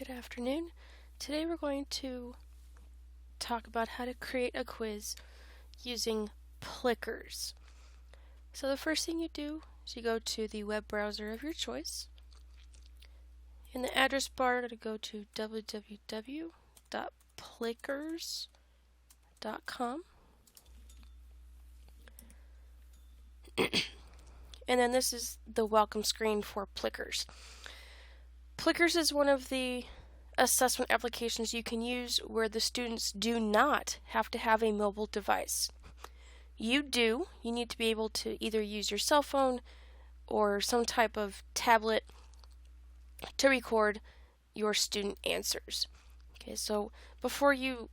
Good afternoon. Today we're going to talk about how to create a quiz using Plickers. So the first thing you do is you go to the web browser of your choice. In the address bar, to go to www.plickers.com. And then this is the welcome screen for Plickers. Plickers is one of the assessment applications you can use where the students do not have to have a mobile device. You need to be able to either use your cell phone or some type of tablet to record your student answers. Okay, so before you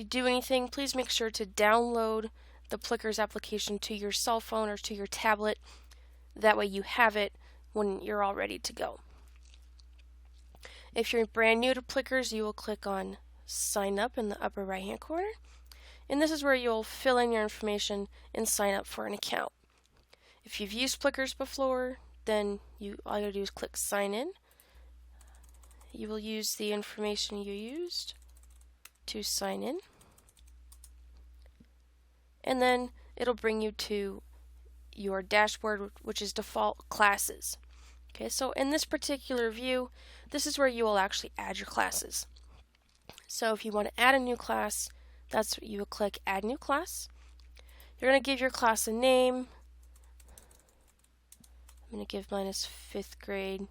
do anything, please make sure to download the Plickers application to your cell phone or to your tablet. That way you have it when you're all ready to go. If you're brand new to Plickers, you will click on Sign Up in the upper right hand corner. And this is where you'll fill in your information and sign up for an account. If you've used Plickers before, then all you gotta do is click Sign In. You will use the information you used to sign in. And then it'll bring you to your dashboard, which is default classes. Okay, so in this particular view, this is where you will actually add your classes. So if you want to add a new class, that's what you will click Add New Class. You're going to give your class a name. I'm going to give mine as 5th grade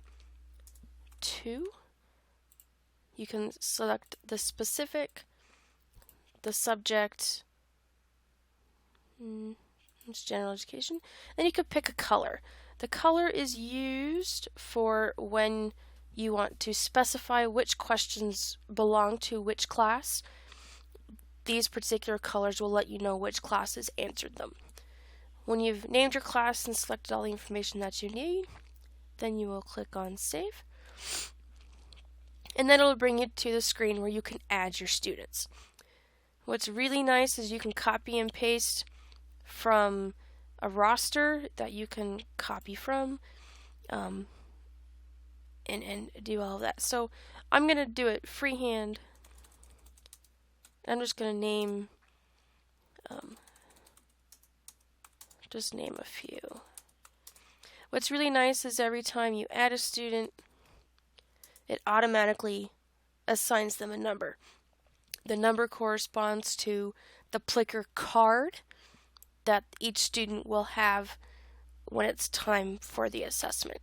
2. You can select the specific, the subject, it's general education. Then you could pick a color. The color is used for when you want to specify which questions belong to which class. These particular colors will let you know which classes answered them. When you've named your class and selected all the information that you need, then you will click on Save. And then it'll bring you to the screen where you can add your students. What's really nice is you can copy and paste from a roster that you can copy from and do all of that. So I'm going to do it freehand. I'm just going to name a few. What's really nice is every time you add a student, it automatically assigns them a number. The number corresponds to the Plicker card that each student will have when it's time for the assessment.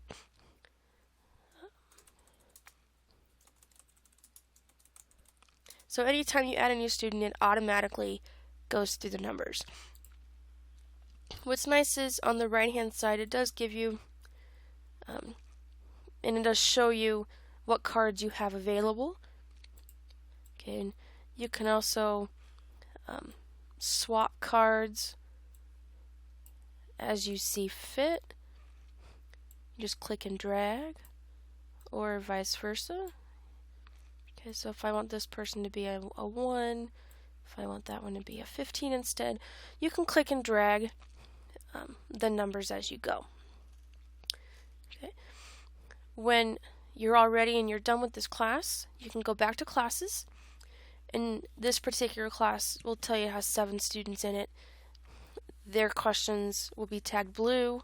So anytime you add a new student, it automatically goes through the numbers. What's nice is on the right hand side, it does give you and it does show you what cards you have available. Okay, and you can also swap cards as you see fit. You just click and drag, or vice versa. Okay, so if I want this person to be a 1, if I want that one to be a 15 instead, you can click and drag the numbers as you go. Okay. When you're all ready and you're done with this class, you can go back to classes. And this particular class will tell you it has 7 students in it. Their questions will be tagged blue.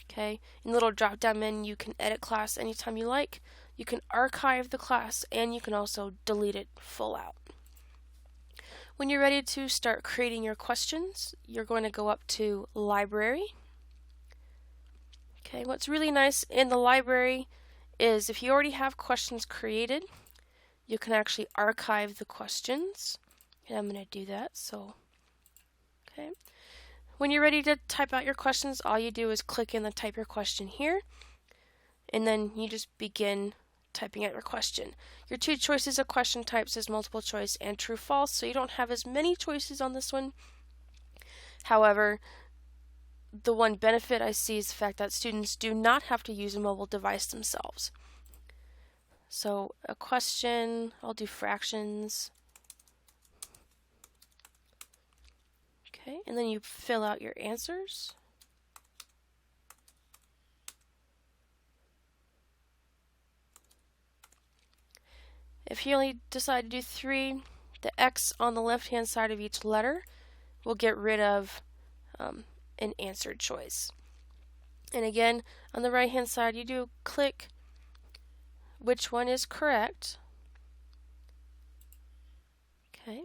Okay. In the little drop down menu, you can edit class anytime you like. You can archive the class, and you can also delete it full out. When you're ready to start creating your questions, you're going to go up to Library. Okay, what's really nice in the library is if you already have questions created, you can actually archive the questions. And I'm going to do that. Okay. When you're ready to type out your questions, all you do is click in the Type Your Question here, and then you just begin typing out your question. Your 2 choices of question types is multiple choice and true false, so you don't have as many choices on this one. However, the one benefit I see is the fact that students do not have to use a mobile device themselves. So a question, I'll do fractions. Okay, and then you fill out your answers. If you only decide to do 3, the X on the left-hand side of each letter will get rid of an answered choice. And again, on the right-hand side, you do click which one is correct. Okay,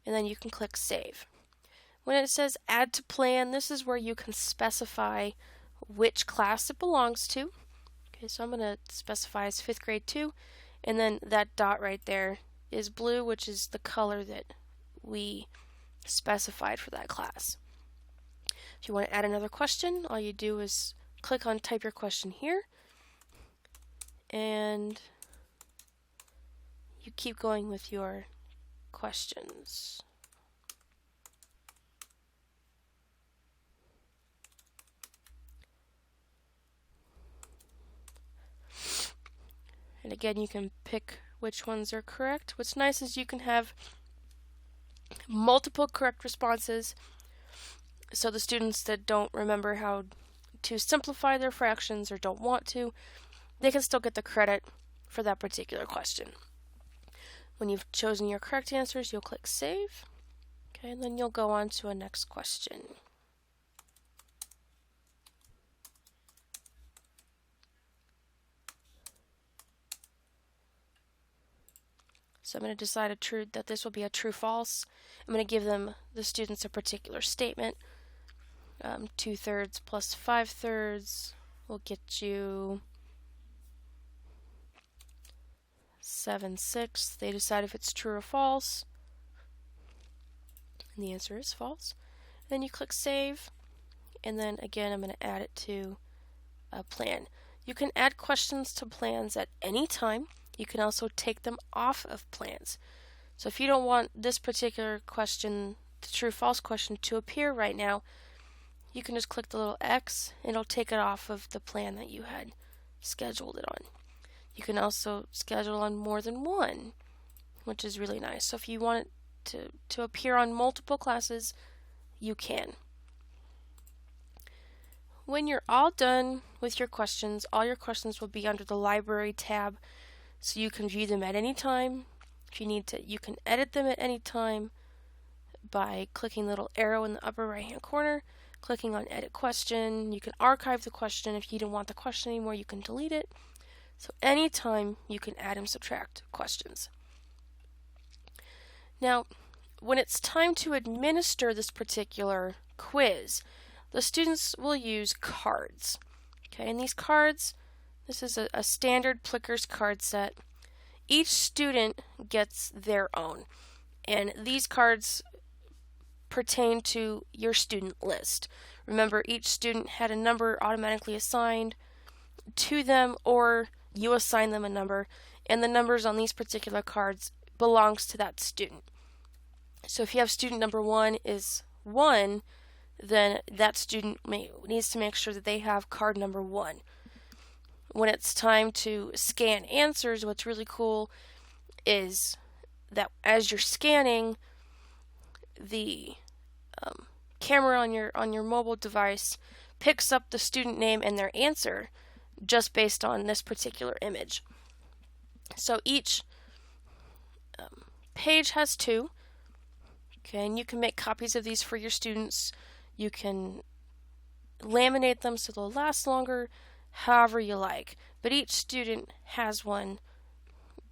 and then you can click Save. When it says Add to Plan, this is where you can specify which class it belongs to. Okay, so I'm going to specify as 5th grade 2, and then that dot right there is blue, which is the color that we specified for that class. If you want to add another question, all you do is click on Type Your Question here, and you keep going with your questions. And again, you can pick which ones are correct. What's nice is you can have multiple correct responses, so the students that don't remember how to simplify their fractions or don't want to, they can still get the credit for that particular question. When you've chosen your correct answers, you'll click Save. Okay, and then you'll go on to a next question. So I'm going to decide that this will be a true-false. I'm going to give the students a particular statement. 2/3 plus 5/3 will get you 7/6. They decide if it's true or false. And the answer is false. Then you click Save. And then again, I'm going to add it to a plan. You can add questions to plans at any time. You can also take them off of plans. So if you don't want this particular question, the true-false question, to appear right now, you can just click the little X and it'll take it off of the plan that you had scheduled it on. You can also schedule on more than one, which is really nice. So if you want it to appear on multiple classes, you can. When you're all done with your questions, all your questions will be under the Library tab, so you can view them at any time. If you need to, you can edit them at any time by clicking the little arrow in the upper right-hand corner, clicking on Edit Question. You can archive the question. If you don't want the question anymore, you can delete it. So anytime you can add and subtract questions. Now, when it's time to administer this particular quiz, the students will use cards. Okay, and these cards, this is a standard Plickers card set. Each student gets their own, and these cards pertain to your student list. Remember, each student had a number automatically assigned to them, or you assign them a number, and the numbers on these particular cards belongs to that student. So if you have student number 1 is 1, then that student needs to make sure that they have card number 1. When it's time to scan answers, what's really cool is that as you're scanning, the camera on your mobile device picks up the student name and their answer just based on this particular image. So each page has 2. Okay, and you can make copies of these for your students. You can laminate them so they'll last longer, however you like. But each student has one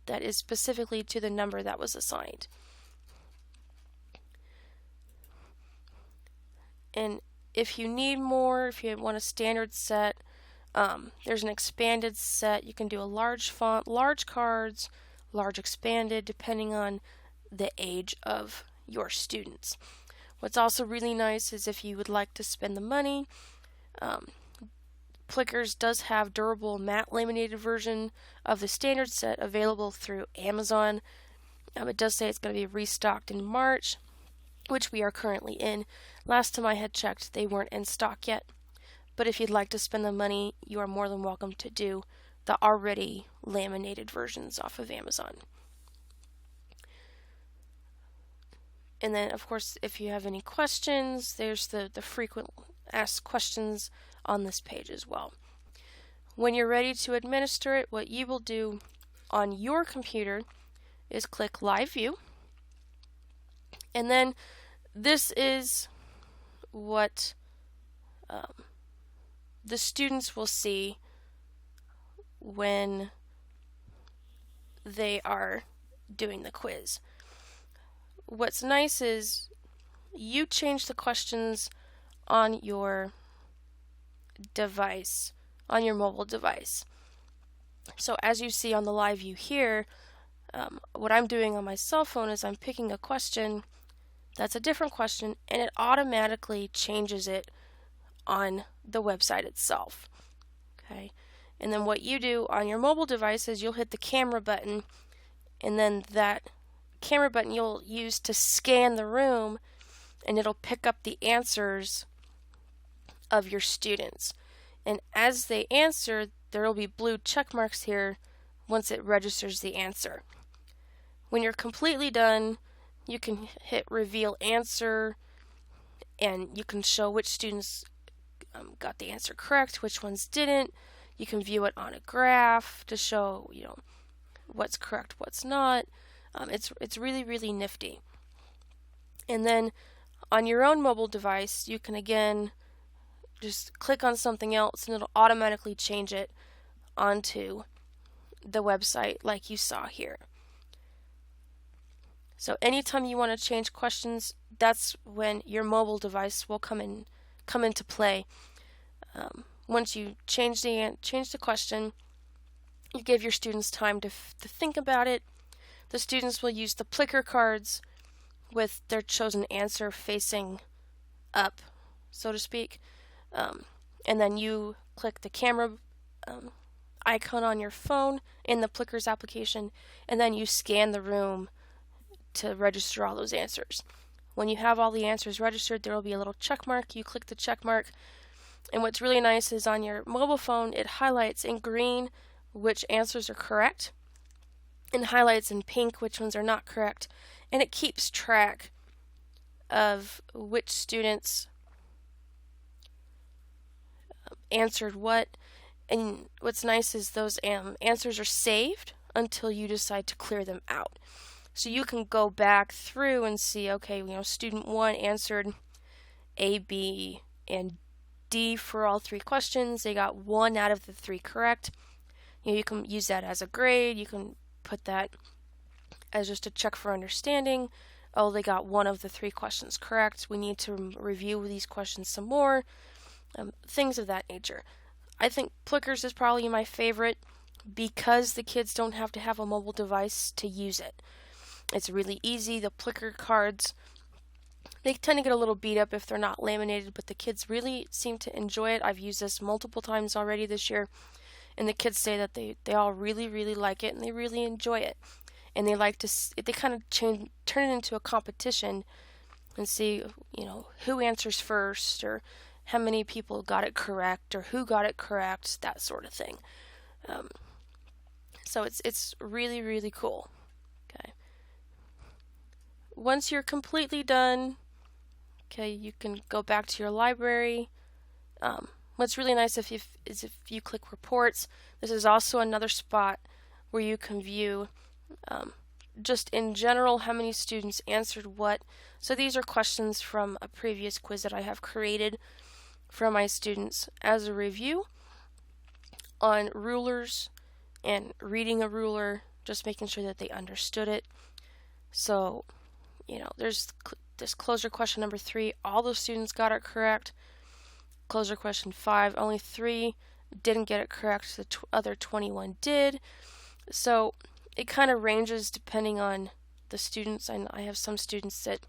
that is specifically to the number that was assigned. And if you need more, if you want a standard set, there's an expanded set. You can do a large font, large cards, large expanded, depending on the age of your students. What's also really nice is if you would like to spend the money, Plickers does have durable matte laminated version of the standard set available through Amazon. It does say it's going to be restocked in March, which we are currently in. Last time I had checked, they weren't in stock yet. But if you'd like to spend the money, you are more than welcome to do the already laminated versions off of Amazon. And then, of course, if you have any questions, there's the frequent asked questions on this page as well. When you're ready to administer it, what you will do on your computer is click Live View. And then this is what the students will see when they are doing the quiz. What's nice is you change the questions on your device, on your mobile device. So as you see on the live view here, what I'm doing on my cell phone is I'm picking a question that's a different question, and it automatically changes it on the website itself. Okay, and then what you do on your mobile device is you'll hit the camera button, and then that camera button you'll use to scan the room, and it'll pick up the answers of your students. And as they answer, there will be blue check marks here once it registers the answer. When you're completely done, you can hit reveal answer, and you can show which students got the answer correct, which ones didn't. You can view it on a graph to show, what's correct, what's not. It's really, really nifty. And then on your own mobile device, you can again just click on something else and it'll automatically change it onto the website like you saw here. So anytime you want to change questions, that's when your mobile device will come into play. Once you change the question, you give your students time to think about it. The students will use the Plicker cards with their chosen answer facing up, so to speak. And then you click the camera icon on your phone in the Plickers application, and then you scan the room to register all those answers. When you have all the answers registered, there will be a little check mark. You click the check mark, and what's really nice is on your mobile phone, it highlights in green which answers are correct, and highlights in pink which ones are not correct, and it keeps track of which students answered what. And what's nice is those answers are saved until you decide to clear them out. So you can go back through and see, okay, student 1 answered A, B, and D for all 3 questions. They got 1 out of the 3 correct. You can use that as a grade. You can put that as just a check for understanding. Oh, they got 1 of the 3 questions correct. We need to review these questions some more. Things of that nature. I think Plickers is probably my favorite because the kids don't have to have a mobile device to use it. It's really easy. The Plicker cards, they tend to get a little beat up if they're not laminated, but the kids really seem to enjoy it. I've used this multiple times already this year, and the kids say that they all really, really like it, and they really enjoy it. And they like to, they kind of turn it into a competition and see, who answers first, or how many people got it correct, or who got it correct, that sort of thing. So it's really, really cool. Okay. Once you're completely done, okay, you can go back to your library. What's really nice is if you click reports, this is also another spot where you can view just in general how many students answered what. So these are questions from a previous quiz that I have created for my students as a review on rulers and reading a ruler, just making sure that they understood it. So, there's this closure question number 3, all the students got it correct. Closure question 5, only 3 didn't get it correct, the other 21 did. So it kind of ranges depending on the students. I have some students that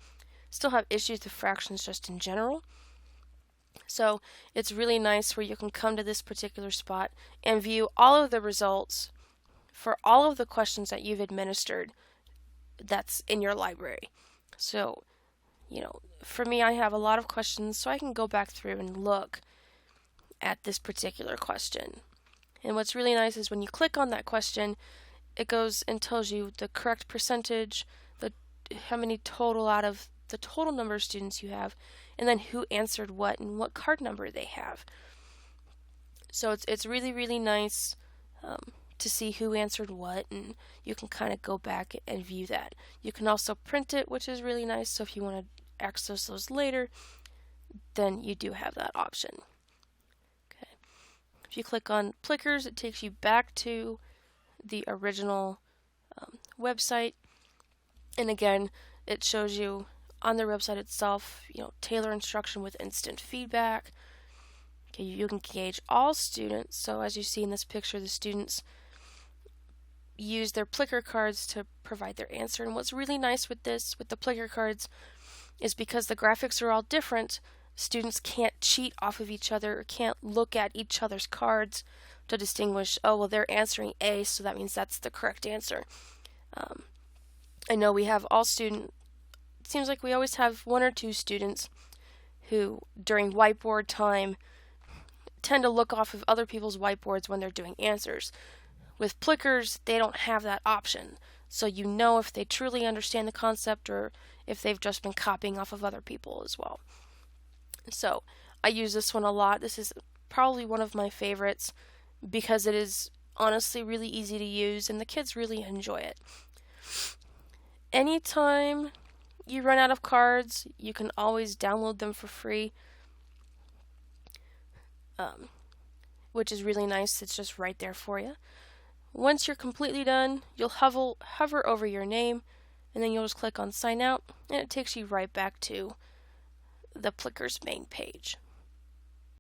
still have issues with fractions just in general. So it's really nice where you can come to this particular spot and view all of the results for all of the questions that you've administered that's in your library. So, for me, I have a lot of questions, so I can go back through and look at this particular question. And what's really nice is when you click on that question, it goes and tells you the correct percentage, how many total out of the total number of students you have, and then who answered what and what card number they have. So it's really, really nice to see who answered what, and you can kind of go back and view that. You can also print it, which is really nice, so if you want to access those later, then you do have that option. Okay. If you click on Plickers, it takes you back to the original website, and again, it shows you on their website itself, tailor instruction with instant feedback. Okay, you can gauge all students. So as you see in this picture, the students use their Plicker cards to provide their answer. And what's really nice with this, with the Plicker cards, is because the graphics are all different, students can't cheat off of each other or can't look at each other's cards to distinguish, oh, well, they're answering A, so that means that's the correct answer. I know we have all students, it seems like we always have one or two students who, during whiteboard time, tend to look off of other people's whiteboards when they're doing answers. With Plickers, they don't have that option, so you know if they truly understand the concept or if they've just been copying off of other people as well. So I use this one a lot. This is probably one of my favorites because it is honestly really easy to use and the kids really enjoy it. Anytime you run out of cards, you can always download them for free, which is really nice. It's just right there for you. Once you're completely done, you'll hover over your name, and then you'll just click on Sign Out, and it takes you right back to the Plickers main page.